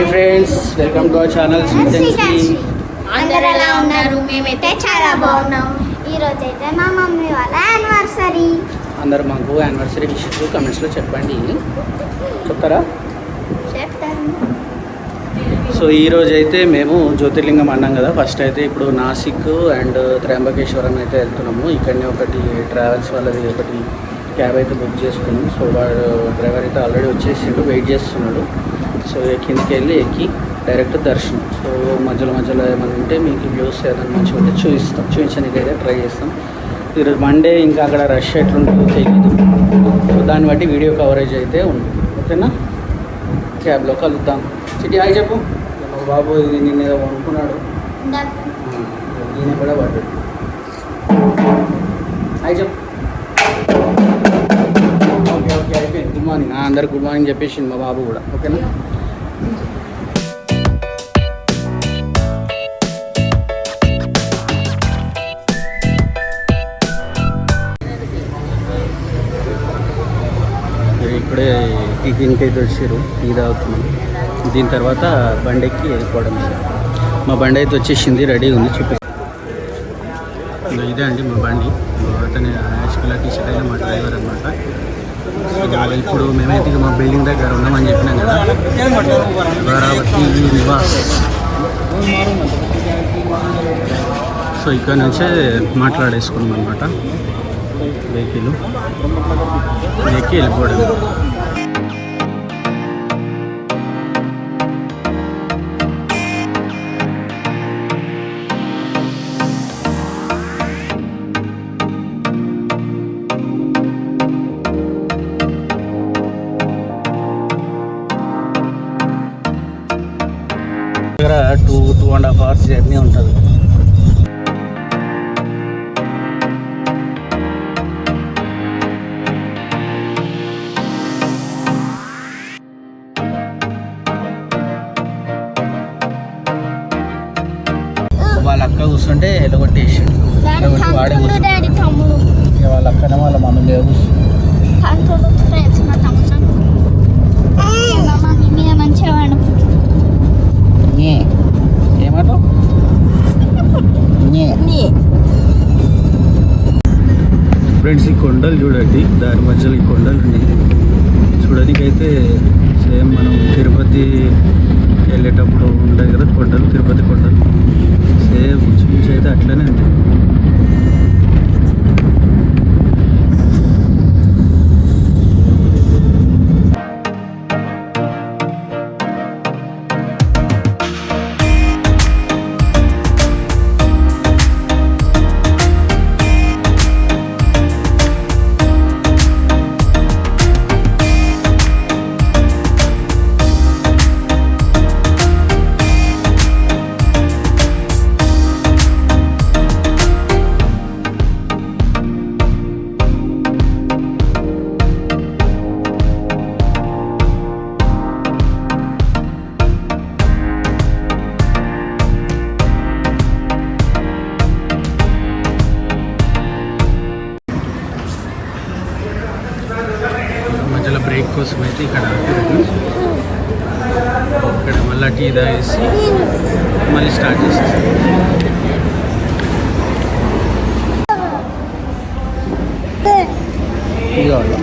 Hi friends, welcome to our channel. అందరూ ఎలా ఉన్నారు? మేమైతే చాలా బాగున్నాం. ఈరోజు అయితే మా మమ్మీ వాళ్ళ యానివర్సరీ. అందరు మాకు యానివర్సరీ విషెస్ కమెంట్స్లో చెప్పండి. చెప్తారా? చెప్తాను. సో ఈరోజు అయితే మేము జ్యోతిర్లింగం అన్నాం కదా. ఫస్ట్ అయితే ఇప్పుడు నాసిక్ అండ్ త్రయంబకేశ్వరం అయితే వెళ్తున్నాము. ఇక్కడనే ఒకటి ట్రావెల్స్ వాళ్ళది ఒకటి క్యాబ్ అయితే బుక్ చేసుకున్నాం. సో వాడు డ్రైవర్ అయితే ఆల్రెడీ వచ్చేసిండు, వెయిట్ చేస్తున్నాడు. సో కిందకి వెళ్ళి ఎక్కి డైరెక్ట్ దర్శనం. సో మధ్యలో ఏమైనా ఉంటే మీకు వ్యూస్ ఏదైనా మంచిగా ఉంటే చూపించడానికి అయితే ట్రై చేస్తాం. ఈరోజు మండే, ఇంకా అక్కడ రష్ ఎట్లుంటుందో తెలియదు. సో దాన్ని బట్టి వీడియో కవరేజ్ అయితే ఉంది. ఓకేనా? క్యాబ్లో కలుద్దాం. చిట్టి హాయ్ చెప్పు. బాబు ఇది నిన్న ఏదో అనుకున్నాడు, ఈయన కూడా పడ్డాడు. హాయ్ చెప్పు. ఓకే అయిపోయింది. Good morning. అందరికి గుడ్ మార్నింగ్ చెప్పేసింది మా బాబు కూడా. ఓకేనా? ఇప్పుడే టిఫిన్కి అయితే వచ్చారు, టీ తాగుతున్నాం. దీని తర్వాత బండికి వెళ్ళిపోవడం. మా బండి అయితే వచ్చేసింది, రెడీ ఉంది. ఇదే అండి మా బండి. అతని యాష్ కలర్ టీ షర్ట్ అయితే మా డ్రైవర్ అనమాట. ఇప్పుడు మేమైతే మా బిల్డింగ్ దగ్గర ఉన్నామని చెప్పినాం కదా, భరావతి నివాస్. సో ఇక్కడ నుంచే మాట్లాడేసుకున్నాం అనమాట. వెహికల్ ఎక్కి వెళ్ళిపోవడం. దగ్గర 2.5 hours జర్నీ ఉంటుంది. వాళ్ళ అక్క కూర్చుంటే ఎలగొట్టేసాడు. వాడే కూర్చుంటాడు. వాళ్ళ అక్కనే వాళ్ళ మమ్మీ లేవు. ఏమంటావు? ఫ్రెండ్స్, ఈ కొండలు చూడండి. దాని మధ్యలో ఈ కొండలు ఉన్నాయి. చూడడానికైతే సేమ్ మనం తిరుపతి వెళ్ళేటప్పుడు ఉంటాయి కదా కొండలు, తిరుపతి కొండలు సేమ్ చూసి అయితే అట్లనే ఉంది. బ్రేక్ కోసం అయితే ఇక్కడ మళ్ళీ టీ తాగేసి మళ్ళీ స్టార్ట్ చేసేస్తాం. టీ కావాలా?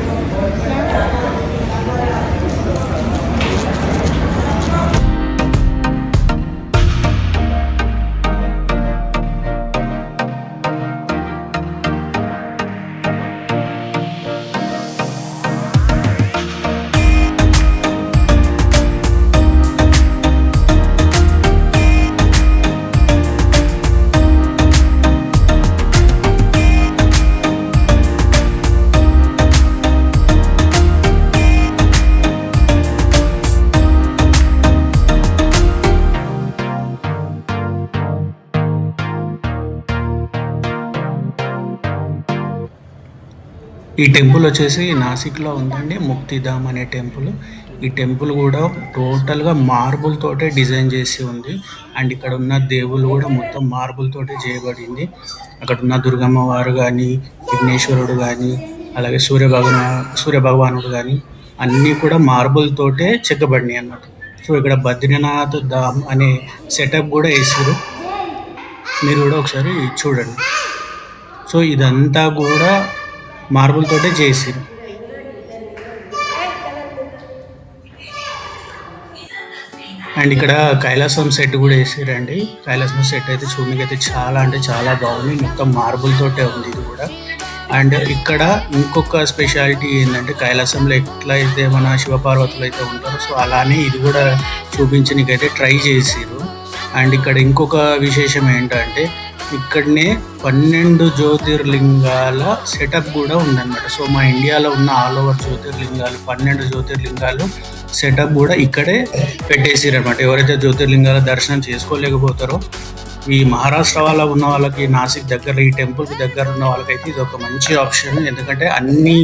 ఈ టెంపుల్ వచ్చేసి నాసిక్లో ఉందండి, ముక్తిధామ్ అనే టెంపుల్. ఈ టెంపుల్ కూడా టోటల్గా మార్బుల్ తోటే డిజైన్ చేసి ఉంది. అండ్ ఇక్కడ ఉన్న దేవుళ్ళు కూడా మొత్తం మార్బుల్ తోటే చేయబడింది. అక్కడ ఉన్న దుర్గమ్మ వారు కానీ, విఘ్నేశ్వరుడు కానీ, అలాగే సూర్య భగవానుడు కానీ అన్నీ కూడా మార్బుల్ తోటే చెక్కబడినాయి అన్నమాట. సో సో ఇక్కడ బద్రీనాథ్ ధామ్ అనే సెటప్ కూడా వేసారు, మీరు కూడా ఒకసారి చూడండి. సో ఇదంతా కూడా మార్బుల్ తోటే చేసారు. అండ్ ఇక్కడ కైలాసం సెట్ కూడా వేసారండి. కైలాసం సెట్ అయితే చూడడానికి అయితే చాలా అంటే చాలా బాగుంది, మొత్తం మార్బుల్ తోటే ఉంది ఇది కూడా. అండ్ ఇక్కడ ఇంకొక స్పెషాలిటీ ఏంటంటే కైలాసంలో ఎట్లయితే మన శివపార్వతులు అయితే ఉంటారో సో అలానే ఇది కూడా చూపించడానికైతే ట్రై చేసారు. అండ్ ఇక్కడ ఇంకొక విశేషం ఏంటంటే ఇక్కడనే 12 జ్యోతిర్లింగాల సెటప్ కూడా ఉందన్నమాట. సో మా ఇండియాలో ఉన్న ఆల్ ఓవర్ జ్యోతిర్లింగాలు 12 జ్యోతిర్లింగాలు సెటప్ కూడా ఇక్కడే పెట్టేసారు అనమాట. ఎవరైతే జ్యోతిర్లింగాల దర్శనం చేసుకోలేకపోతారో ఈ మహారాష్ట్ర వాళ్ళ ఉన్న వాళ్ళకి, నాసిక్ దగ్గర ఈ టెంపుల్కి దగ్గర ఉన్న వాళ్ళకైతే ఇది ఒక మంచి ఆప్షన్. ఎందుకంటే అన్ని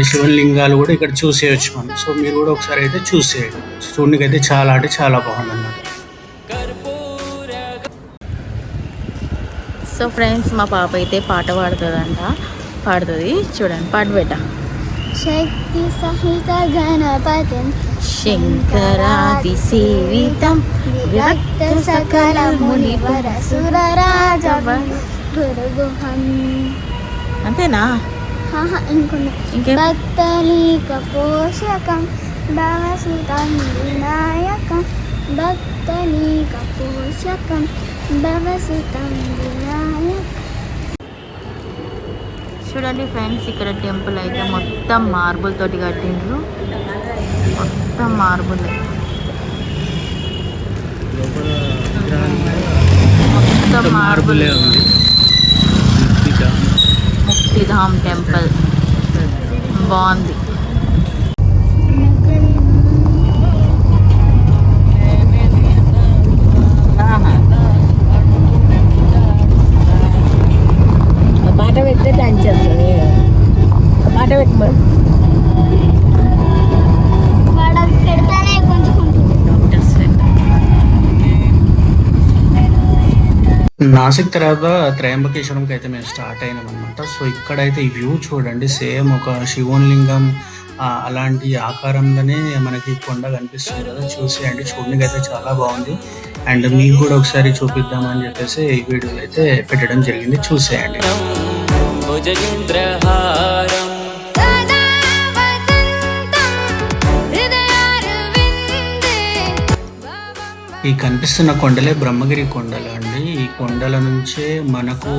శివలింగాలు కూడా ఇక్కడ చూసేయచ్చు మనం. సో మీరు కూడా ఒకసారి అయితే చూసేయండి, చూడడానికి అయితే చాలా అంటే చాలా బాగుంది అన్నమాట. సో ఫ్రెండ్స్, మా పాప అయితే పాట పాడుతుంది చూడండి. పాట పెట్ట. శక్తి సహిత గణపతిం శంకరాది సేవితం విరక్త సకల మునివర సురరాజవగుహం. అంతేనా? ఇంకే భక్తలీక పోషకం భవసుతం వినాయకం భక్తలీక పోషకం భవసుతం వినాయకం. చూడండి ఫ్రెండ్స్, ఇక్కడ టెంపుల్ అయితే మొత్తం మార్బుల్ తోటి కట్టిండ్రు, మొత్తం మార్బుల్, మొత్తం మార్బుల్. ముక్తిధామ్ టెంపుల్ బాగుంది. పాట పెడితే డాన్స్ చేస్తుంది. పాట పెట్టమని పెడతానే గుంజుకుంటుంది. నాసిక్ తర్వాత త్రయంబకేశ్వరంకి అయితే మేము స్టార్ట్ అయినాం అనమాట. సో ఇక్కడైతే ఈ వ్యూ చూడండి, సేమ్ ఒక శివోన్లింగం అలాంటి ఆకారంలోనే మనకి కొండ కనిపిస్తుంది కదా, చూసేయండి. చూడడానికి అయితే చాలా బాగుంది. అండ్ మీకు కూడా ఒకసారి చూపిద్దామని చెప్పేసి ఈ వీడియో అయితే పెట్టడం జరిగింది, చూసేయండి. ఈ కనిపిస్తున్న కొండలే బ్రహ్మగిరి కొండలు అండి. ఈ కొండల నుంచే మనకు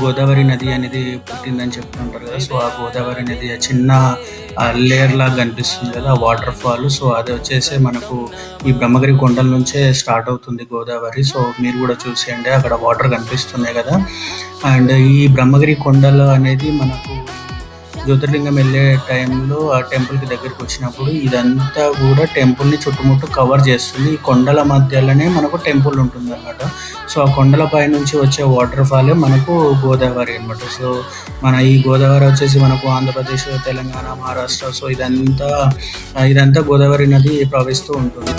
గోదావరి నది అనేది పుట్టిందని చెప్తుంటారు కదా. సో ఆ గోదావరి నది చిన్న లేయర్ లాగా కనిపిస్తుంది కదా, ఆ వాటర్ ఫాల్. సో అది వచ్చేసి మనకు ఈ బ్రహ్మగిరి కొండల నుంచే స్టార్ట్ అవుతుంది గోదావరి. సో మీరు కూడా చూసేయండి, అక్కడ వాటర్ కనిపిస్తున్నాయి కదా. అండ్ ఈ బ్రహ్మగిరి కొండలు అనేది మనకు జ్యోతిర్లింగం వెళ్ళే టైంలో ఆ టెంపుల్కి దగ్గరికి వచ్చినప్పుడు ఇదంతా కూడా టెంపుల్ని చుట్టుముట్టు కవర్ చేస్తుంది. ఈ కొండల మధ్యలోనే మనకు టెంపుల్ ఉంటుంది అనమాట. సో ఆ కొండల పై నుంచి వచ్చే వాటర్ ఫాలే మనకు గోదావరి అనమాట. సో మన ఈ గోదావరి వచ్చేసి మనకు ఆంధ్రప్రదేశ్, తెలంగాణ, మహారాష్ట్ర, సో ఇదంతా గోదావరి నది ప్రవహిస్తూ ఉంటుంది.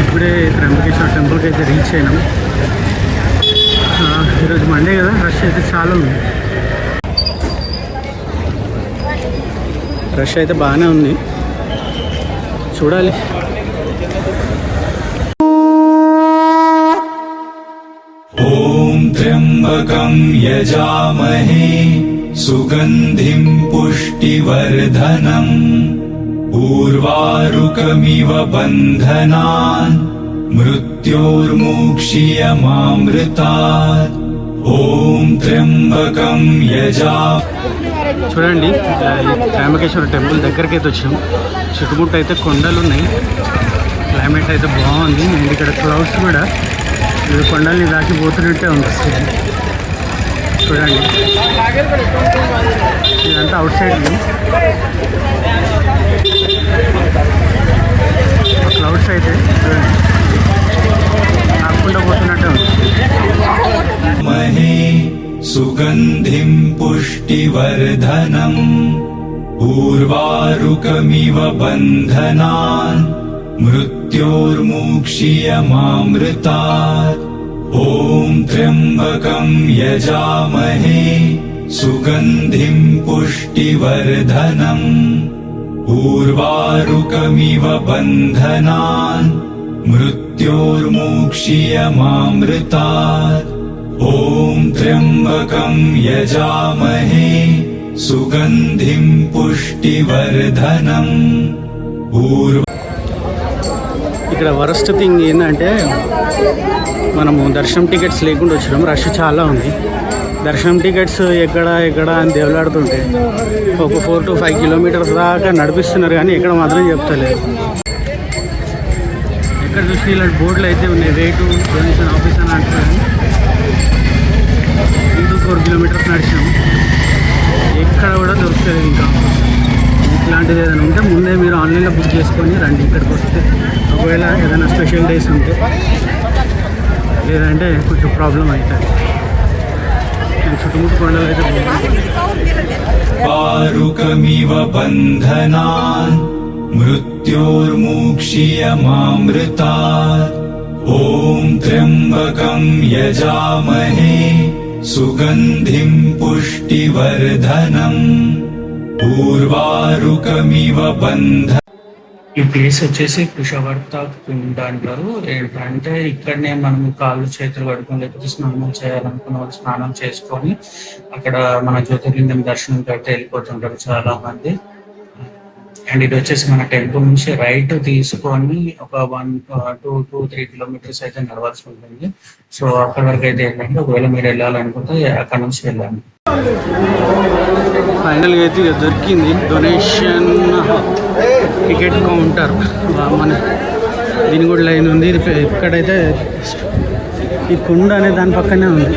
ఇప్పుడే త్రయంబకేశ్వర టెంపుల్కి అయితే రీచ్ అయినాం. ఈరోజు మండే కదా, రష్ అయితే చాలా ఉంది. రష్ అయితే బాగానే ఉంది, చూడాలి. ఓం త్ర్యంబకం యజామహే సుగంధిం పుష్టివర్ధనం ఊర్వారుకమివ బంధనాన్ మృత్యోర్ముక్షీయమామృతాత్. ఓం త్ర్యంబకం యజా. చూడండి, త్రయంబకేశ్వర టెంపుల్ దగ్గరికి అయితే వచ్చాం. చుట్టుముట్టు అయితే కొండలు ఉన్నాయి, క్లైమేట్ అయితే బాగుంది. అండ్ ఇక్కడ క్లౌడ్స్ కూడా ఇది కొండల్ని దాటిపోతున్నట్టే అనిపిస్తుంది. చూడండి, ఇదంతా అవుట్ సైడ్ వ్యూ. క్లౌడ్స్ అయితే చూడండి ఆకుండా పోతున్నట్టే ఉంది. మహే సుగంధిం పుష్టివర్ధనం ఊర్వారుకమివ బంధనాన్ మృత్యోర్ముక్షీయమామృతాత్. मृत्योर्मुक्षीयमामृतात् ॐ त्र्यम्बकं यजामहे सुगन्धिं पुष्टिवर्धनम् उर्वारुकमिव बन्धनान् मृत्योर्मुक्षीयमामृतात् ॐ त्र्यम्बकं यजामहे सुगन्धिं पुष्टिवर्धनम् ఇక్కడ వరస్ట్ థింగ్ ఏంటంటే మనము దర్శనం టికెట్స్ లేకుండా వచ్చినాం. రష్ చాలా ఉంది. దర్శనం టికెట్స్ ఎక్కడ అని దేవులాడుతుంటే ఒక 4 to 5 కిలోమీటర్స్ దాకా నడిపిస్తున్నారు, కానీ ఎక్కడ మాత్రం చెప్తలేదు. ఎక్కడ చూసి ఇలాంటి బోర్డులు అయితే ఉన్నాయి, రేటు డొనేషన్ ఆఫీస్ అని అంటున్నారు. 4 కిలోమీటర్స్ నడిచినాం, ఎక్కడ కూడా దొరుకుతుంది. ఇంకా ఇట్లాంటిది ఏదైనా ఉంటే ముందే మీరు ఆన్లైన్లో బుక్ చేసుకొని రండి ఇక్కడికి వస్తే. ఒకవేళ ఏదైనా స్పెషల్ డేస్ ఉంటే, లేదంటే కొంచెం ప్రాబ్లం అవుతుంది. చుట్టుముట్టు కొండలు అయితే वारुकमिव बन्धनान् मृत्योर्मुक्षीयमामृतात् ॐ त्र्यम्बकं यजामहे सुगन्धिं पुष्टिवर्धनम् उर्वारुकमिव बन्ध ఈ ప్లేస్ వచ్చేసి కుషవర్త కుండ అంటారు. ఏంటంటే ఇక్కడనే మనం కాళ్ళు చేతులు కడుకొని లేకపోతే స్నానం చేయాలనుకున్న వాళ్ళు స్నానం చేసుకొని అక్కడ మన జ్యోతిర్లింగం దర్శనంకి అయితే వెళ్ళిపోతుంటారు చాలా మంది. అండ్ ఇది వచ్చేసి మన టెంపుల్ నుంచి రైట్ తీసుకొని ఒక 1 to 2-3 కిలోమీటర్స్ అయితే నడవాల్సి ఉంటుంది. సో అక్కడి వరకు అయితే వెళ్ళండి. ఒకవేళ మీరు వెళ్ళాలనుకుంటే అక్కడ నుంచి వెళ్ళండి. ఫైనల్గా అయితే ఇక దొరికింది డొనేషన్ టికెట్ కౌంటర్. మన దీని కూడా లైన్ ఉంది. ఇది ఇక్కడైతే ఈ కుండ అనే దాని పక్కనే ఉంది.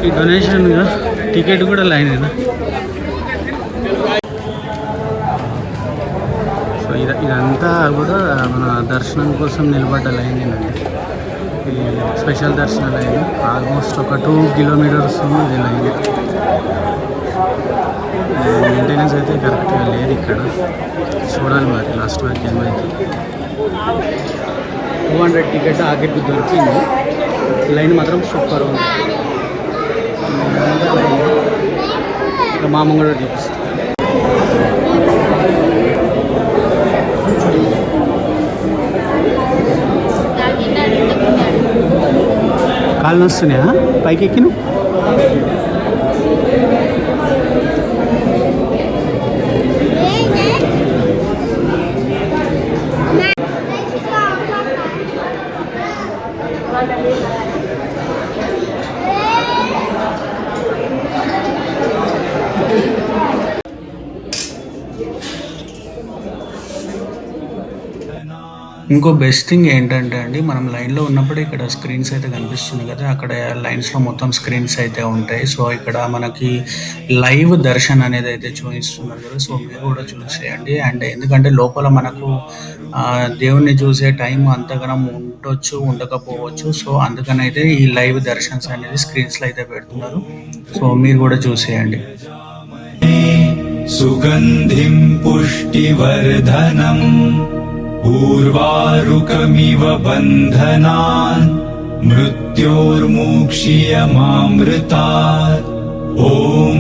ఈ డొనేషన్ టికెట్ కూడా లైన్ ఇది. సో ఇదంతా కూడా మన దర్శనం కోసం నిలబడ్డ లైన్ ఏనండి. ఈ స్పెషల్ దర్శన లైన్ ఆల్మోస్ట్ ఒక 2 కిలోమీటర్స్ ఉంది ఇది లైన్. మెయింటెనెన్స్ అయితే కరెక్ట్గా లేదు ఇక్కడ. చూడాలి మరి లాస్ట్ వరకు ఏమైతే. 200 టికెట్ ఆఖరికి దొరికింది. లైన్ మాత్రం సూపర్ ఉంది. ఇంకా మామ కూడా చూపిస్తాను. కాళ్ళు వస్తున్నాయా పైకి ఎక్కిన? ఇంకో బెస్ట్ థింగ్ ఏంటంటే అండి, మనం లైన్లో ఉన్నప్పుడు ఇక్కడ స్క్రీన్స్ అయితే కనిపిస్తుంది కదా, అక్కడ లైన్స్లో మొత్తం స్క్రీన్స్ అయితే ఉంటాయి. సో ఇక్కడ మనకి లైవ్ దర్శన్ అనేది అయితే చూపిస్తున్నారు కదా, సో మీరు కూడా చూసేయండి. అండ్ ఎందుకంటే లోపల మనకు దేవుణ్ణి చూసే టైం అంతగానం ఉండొచ్చు, ఉండకపోవచ్చు. సో అందుకని అయితే ఈ లైవ్ దర్శన్స్ అనేది స్క్రీన్స్లో అయితే పెడుతున్నారు. సో మీరు కూడా చూసేయండి. సుగంధిం పుష్టివర్ధనం ఊర్వారుకమివ బంధనాన్ మృత్యోర్ముక్షీయమామృతాత్ ఓం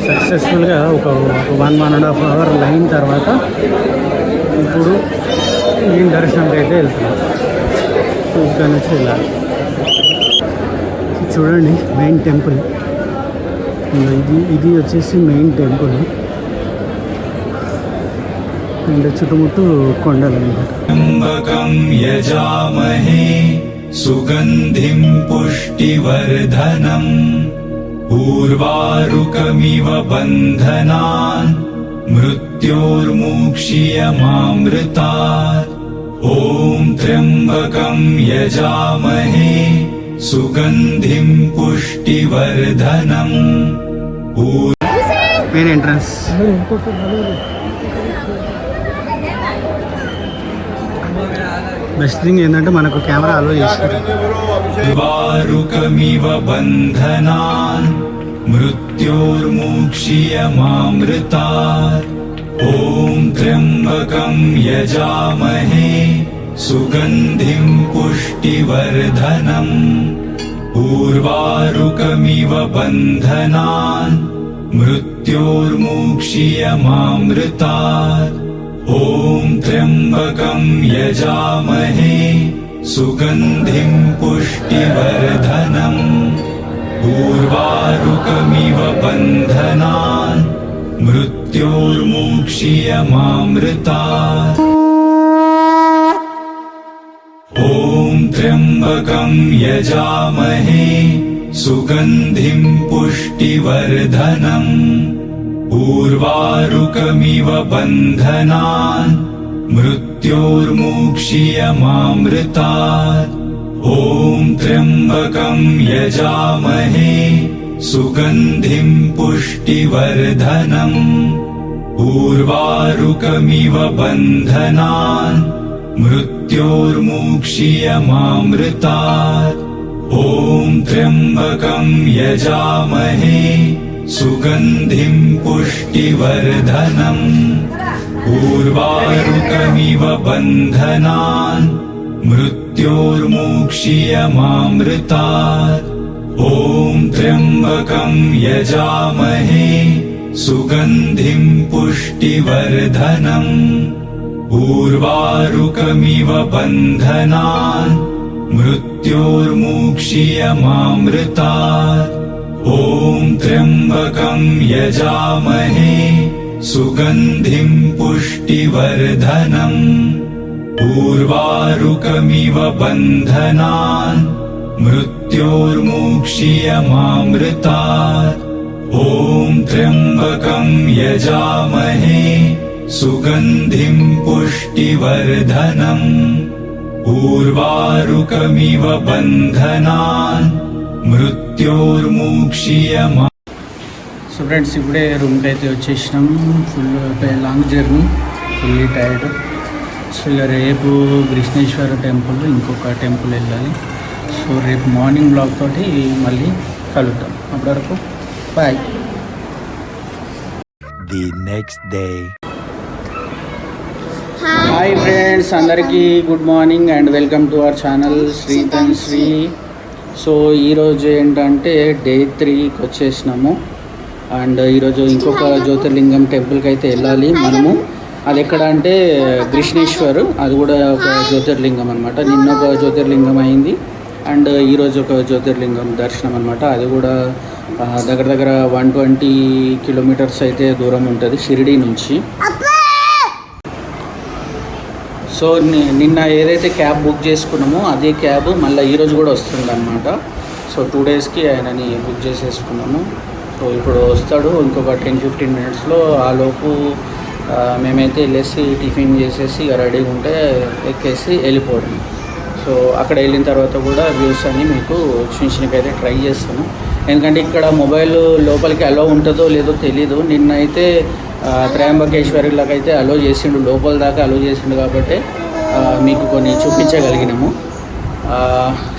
సక్సెస్ఫుల్గా ఒక 1.5 అవర్ లైన్ తర్వాత ఇప్పుడు ఈ దర్శనంకి అయితే వెళ్తున్నాం. ఇక్కడ నుంచి వెళ్ళాలి. చూడండి మెయిన్ టెంపుల్ ఇది వచ్చేసి మెయిన్ టెంపుల్. అండ్ చుట్టుముట్టు కొండలు అన్నమాట. త్ర్యంబకం యజామహే సుగంధిం పుష్టివర్ధనం ఊర్వారుకమివ బంధనాన్ మృత్యోర్ముక్షీయమామృతాత్ ఓం త్ర్యంబకం యజామహే సుగంధిం పుష్టివర్ధనం. Main entrance. బెస్ట్ థింగ్ ఏంటంటే మనకు కెమెరా అలో చేస్తారు. वारुकमिव बन्धनान् मृत्योर्मुक्षीयमामृतात् ॐ त्र्यम्बकं यजामहे सुगन्धिं पुष्टिवर्धनम् उर्वारुकमिव बन्धनान् मृत्योर्मुक्षीयमामृतात् ॐ त्र्यम्बकं यजामहे सुगन्धिं पुष्टिवर्धनम् उर्वारुकमिव बन्धनान् मृत्योर्मुक्षीयमामृतात् ॐ त्र्यम्बकं यजामहे सुगन्धिं पुष्टिवर्धनम् उर्वारुकमिव बन्धनान् मृत्योर्मुक्षीयमामृतात् ॐ त्र्यम्बकं यजामहे सुगन्धिं पुष्टिवर्धनम् उर्वारुकमिव बन्धनान् मृत्योर्मुक्षीयमामृतात् ॐ त्र्यम्बकं यजामहे सुगन्धिं पुष्टिवर्धनम् उर्वारुकमिव बन्धनान् मृत्योर्मुक्षीयमामृतात् ॐ त्र्यम्बकं यजामहे सुगन्धिं पुष्टिवर्धनम् उर्वारुकमिव बन्धनान् मृत्योर्मुक्षीयमामृतात् ॐ त्र्यम्बकं यजामहे सुगन्धिं पुष्टिवर्धनम् उर्वारुकमिव बन्धनान् मृत्योर्मुक्षीयमामृतात् ॐ त्र्यम्बकं यजामहे सुगन्धिं पुष्टिवर्धनम् उर्वारुकमिव बन्धनान् मृत्योर्मुक्षीयमा. సో ఫ్రెండ్స్ ఇప్పుడే రూమ్కి అయితే వచ్చేసినాం. Full long journey, fully tired. So ఇక రేపు కృష్ణేశ్వర టెంపుల్, ఇంకొక టెంపుల్ వెళ్ళాలి. సో రేపు మార్నింగ్ బ్లాగ్ తోటి మళ్ళీ కలుద్దాం. అప్పటి వరకు bye. The next day. Hi friends, అందరికీ good morning and welcome to our channel Sreeth and Sri. So ఈరోజు ఏంటంటే డే 3కి వచ్చేసినాము. అండ్ ఈరోజు ఇంకొక జ్యోతిర్లింగం టెంపుల్కి అయితే వెళ్ళాలి మనము. అది ఎక్కడ అంటే కృష్ణేశ్వర్, అది కూడా ఒక జ్యోతిర్లింగం అనమాట. నిన్న ఒక జ్యోతిర్లింగం అయింది అండ్ ఈరోజు ఒక జ్యోతిర్లింగం దర్శనం అనమాట. అది కూడా దగ్గర దగ్గర 120 కిలోమీటర్స్ అయితే దూరం ఉంటుంది షిరిడీ నుంచి. సో నిన్న ఏదైతే క్యాబ్ బుక్ చేసుకున్నామో అదే క్యాబ్ మళ్ళీ ఈరోజు కూడా వస్తుంది అనమాట. సో 2 డేస్కి ఆయనని బుక్ చేసేసుకున్నాము. సో ఇప్పుడు వస్తాడు ఇంకొక 10-15 మినిట్స్లో. ఆలోపు మేమైతే వెళ్ళేసి టిఫిన్ చేసేసి రెడీగా ఉంటే ఎక్కేసి వెళ్ళిపోవడం. సో అక్కడ వెళ్ళిన తర్వాత కూడా వ్యూస్ అన్నీ మీకు చూపించడానికైతే ట్రై చేస్తాను. ఎందుకంటే ఇక్కడ మొబైల్ లోపలికి అలో ఉంటుందో లేదో తెలీదు. నిన్నైతే త్రయంబకేశ్వరిలోకి అయితే అలో చేసిండు, లోపల దాకా అలో చేసిండు కాబట్టి మీకు కొన్ని చూపించగలిగినాము.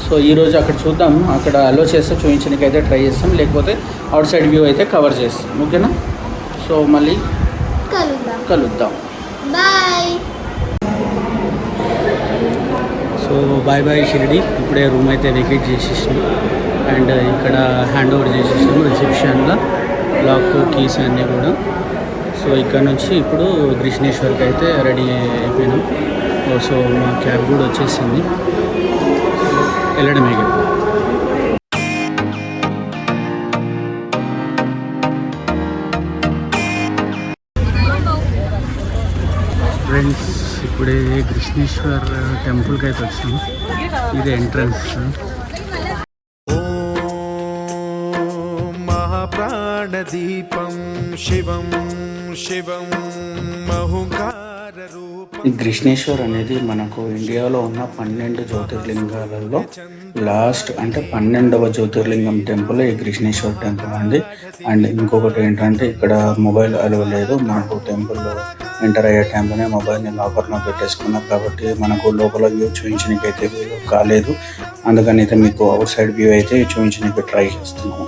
సో ఈరోజు అక్కడ చూద్దాం, అక్కడ అలో చేస్తే చూపించడానికి అయితే ట్రై చేస్తాం, లేకపోతే అవుట్ సైడ్ వ్యూ అయితే కవర్ చేస్తాం. ఓకేనా? సో మళ్ళీ కలుద్దాం. Bye. So bye bye Shirdi. ఇప్పుడే రూమ్ అయితే వెకేట్ చేసేసినాం అండ్ ఇక్కడ హ్యాండ్ ఓవర్ చేసేసినాం రిసెప్షన్లో, లాక్ కీస్ అన్నీ కూడా. సో ఇక్కడ నుంచి ఇప్పుడు కృష్ణేశ్వర్కి అయితే రెడీ అయిపోయినాం. సో మా క్యాబ్ కూడా వచ్చేసింది, వెళ్ళడమే. ఫ్రెండ్స్ ఇప్పుడే కృష్ణేశ్వర్ టెంపుల్కి అయితే వచ్చాము. ఇది ఎంట్రన్స్. మహాప్రాణదీపం శివం శివం మహుంకార రూపం. ఈ కృష్ణేశ్వర్ అనేది మనకు ఇండియాలో ఉన్న 12 జ్యోతిర్లింగాలలో లాస్ట్ అంటే 12వ జ్యోతిర్లింగం టెంపుల్ ఈ కృష్ణేశ్వర్ టెంపుల్ అండి. అండ్ ఇంకొకటి ఏంటంటే ఇక్కడ మొబైల్ అలవ్ లేదు, మనకు టెంపుల్ ఎంటర్ అయ్యే టైంలోనే మొబైల్ని లాకర్లో పెట్టేసుకున్నాం కాబట్టి మనకు లోపల వ్యూ చూపించడానికి అయితే వీలు కాలేదు. అందుకని అయితే మీకు అవుట్ సైడ్ వ్యూ అయితే చూపించడానికి ట్రై చేస్తున్నాము.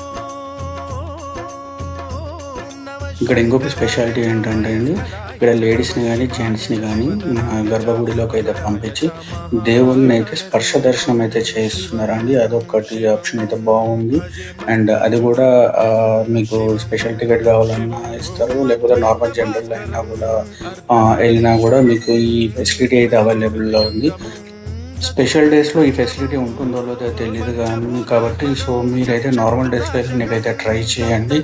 ఇక్కడ ఇంకొక స్పెషాలిటీ ఏంటంటే అండి, ఇక్కడ లేడీస్ని కానీ జెంట్స్ని కానీ మన గర్భగుడిలోకి అయితే పంపించి దేవుడిని అయితే స్పర్శ దర్శనం అయితే చేస్తున్నారండి. అదొకటి ఆప్షన్ అయితే బాగుంది. అండ్ అది కూడా మీకు స్పెషల్ టికెట్ కావాలన్నా ఇస్తారు, లేకపోతే నార్మల్ జనరల్ అయినా కూడా వెళ్ళినా కూడా మీకు ఈ ఫెసిలిటీ అయితే అవైలబుల్లో ఉంది. స్పెషల్ డేస్లో ఈ ఫెసిలిటీ ఉంటుందో లేదో తెలియదు కానీ కాబట్టి సో మీరైతే నార్మల్ డేస్లో అయితే నీకైతే ట్రై చేయండి.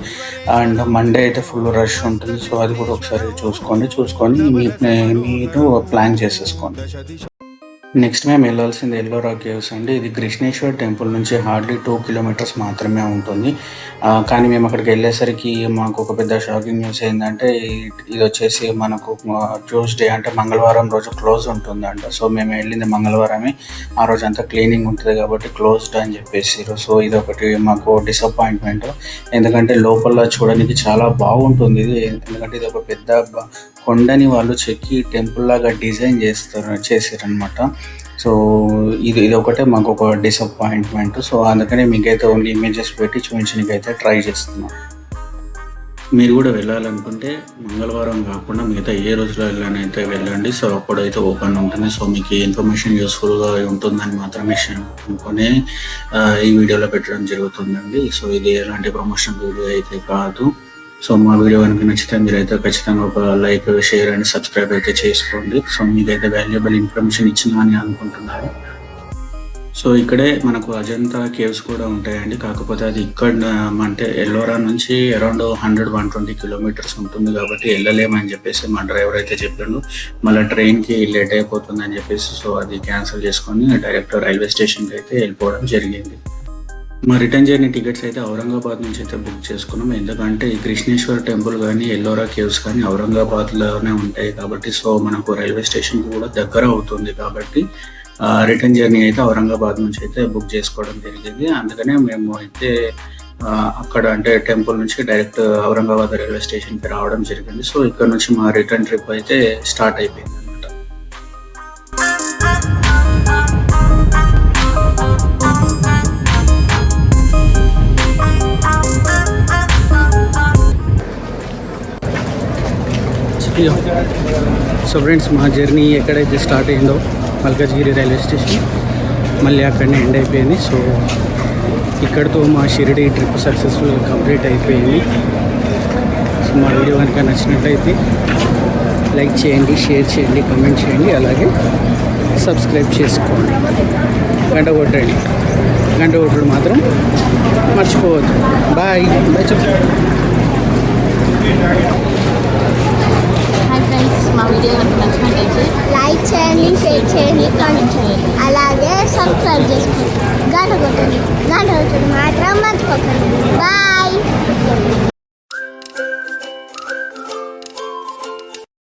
అండ్ మండే అయితే ఫుల్ రష్ ఉంటుంది. సో అది కూడా ఒకసారి చూసుకొని మీరు ప్లాన్ చేసేసుకోండి. నెక్స్ట్ మేము వెళ్ళాల్సింది ఎల్లోరా కేవ్స్ అండి. ఇది కృష్ణేశ్వర్ టెంపుల్ నుంచి హార్డ్లీ 2 కిలోమీటర్స్ మాత్రమే ఉంటుంది. కానీ మేము అక్కడికి వెళ్ళేసరికి మాకు ఒక పెద్ద షాకింగ్ న్యూస్ ఏంటంటే ఇది వచ్చేసి మనకు ట్యూస్డే అంటే మంగళవారం రోజు క్లోజ్ ఉంటుందంట. సో మేము వెళ్ళింది మంగళవారమే, ఆ రోజు అంతా క్లీనింగ్ ఉంటుంది కాబట్టి క్లోజ్డ్ అని చెప్పేసారు. సో ఇది ఒకటి మాకు డిసప్పాయింట్మెంట్. ఎందుకంటే లోపల చూడడానికి చాలా బాగుంటుంది ఇది, ఎందుకంటే ఇది ఒక పెద్ద కొండని వాళ్ళు చెక్కి టెంపుల్ లాగా డిజైన్ చేశారనమాట. సో ఇది ఒకటే మాకు ఒక డిసప్పాయింట్మెంట్. సో అందుకనే మీకైతే ఓన్లీ ఇమేజెస్ పెట్టి చూపించడానికి అయితే ట్రై చేస్తున్నాం. మీరు కూడా వెళ్ళాలనుకుంటే మంగళవారం కాకుండా మిగతా ఏ రోజులో వెళ్ళానైతే వెళ్ళండి. సో అప్పుడైతే ఓపెన్ ఉంటుంది. సో మీకు ఇన్ఫర్మేషన్ యూస్ఫుల్గా ఉంటుందని మాత్రమే అనుకుని ఈ వీడియోలో పెట్టడం జరుగుతుందండి. సో ఇది ఎలాంటి ప్రమోషన్ వీడియో అయితే కాదు. సో మా వీడియో కనుక నచ్చితే మీరైతే ఖచ్చితంగా ఒక లైక్, షేర్ అండ్ సబ్స్క్రైబ్ అయితే చేసుకోండి. సో మీకైతే వాల్యుబుల్ ఇన్ఫర్మేషన్ ఇచ్చిన అని అనుకుంటున్నారు. సో ఇక్కడే మనకు అజంతా కేవ్స్ కూడా ఉంటాయండి. కాకపోతే అది ఇక్కడ అంటే ఎల్లోరా నుంచి అరౌండ్ 100-120 కిలోమీటర్స్ ఉంటుంది కాబట్టి వెళ్ళలేమని చెప్పేసి మా డ్రైవర్ అయితే చెప్పాడు. మళ్ళీ ట్రైన్కి లేట్ అయిపోతుంది అని చెప్పేసి సో అది క్యాన్సిల్ చేసుకొని డైరెక్ట్ రైల్వే స్టేషన్కి అయితే వెళ్ళిపోవడం జరిగింది. మా రిటర్న్ జర్నీ టికెట్స్ అయితే ఔరంగాబాద్ నుంచి అయితే బుక్ చేసుకున్నాం. ఎందుకంటే ఈ కృష్ణేశ్వర్ టెంపుల్ కానీ ఎల్లోరా కేవ్స్ కానీ ఔరంగాబాద్లోనే ఉంటాయి కాబట్టి సో మనకు రైల్వే స్టేషన్కి కూడా దగ్గర అవుతుంది కాబట్టి రిటర్న్ జర్నీ అయితే ఔరంగాబాద్ నుంచి అయితే బుక్ చేసుకోవడం జరిగింది. అందుకనే మేము అయితే అక్కడ అంటే టెంపుల్ నుంచి డైరెక్ట్ ఔరంగాబాద్ రైల్వే స్టేషన్కి రావడం జరిగింది. సో ఇక్కడ నుంచి మా రిటర్న్ ట్రిప్ అయితే స్టార్ట్ అయిపోయింది. సో ఫ్రెండ్స్, మా జర్నీ ఎక్కడైతే స్టార్ట్ అయిందో మల్కాజ్గిరి రైల్వే స్టేషన్ మళ్ళీ అక్కడనే ఎండ్ అయిపోయింది. సో ఇక్కడితో మా షిరిడి ట్రిప్ సక్సెస్ఫుల్గా కంప్లీట్ అయిపోయింది. సో మా వీడియో కనుక నచ్చినట్లయితే లైక్ చేయండి, షేర్ చేయండి, కామెంట్ చేయండి, అలాగే సబ్స్క్రైబ్ చేసుకోండి. గంట కొట్టడం మాత్రం మర్చిపోవద్దు. బాయ్ చెప్పు. హాయ్ ఫ్రెండ్స్, మా వీడియో కనుక నచ్చినట్లయితే లైక్ చేయండి, షేర్ చేయండి, కామెంట్ చేయండి, అలాగే సబ్స్క్రైబ్ చేసుకోండి. గంట కొట్టండి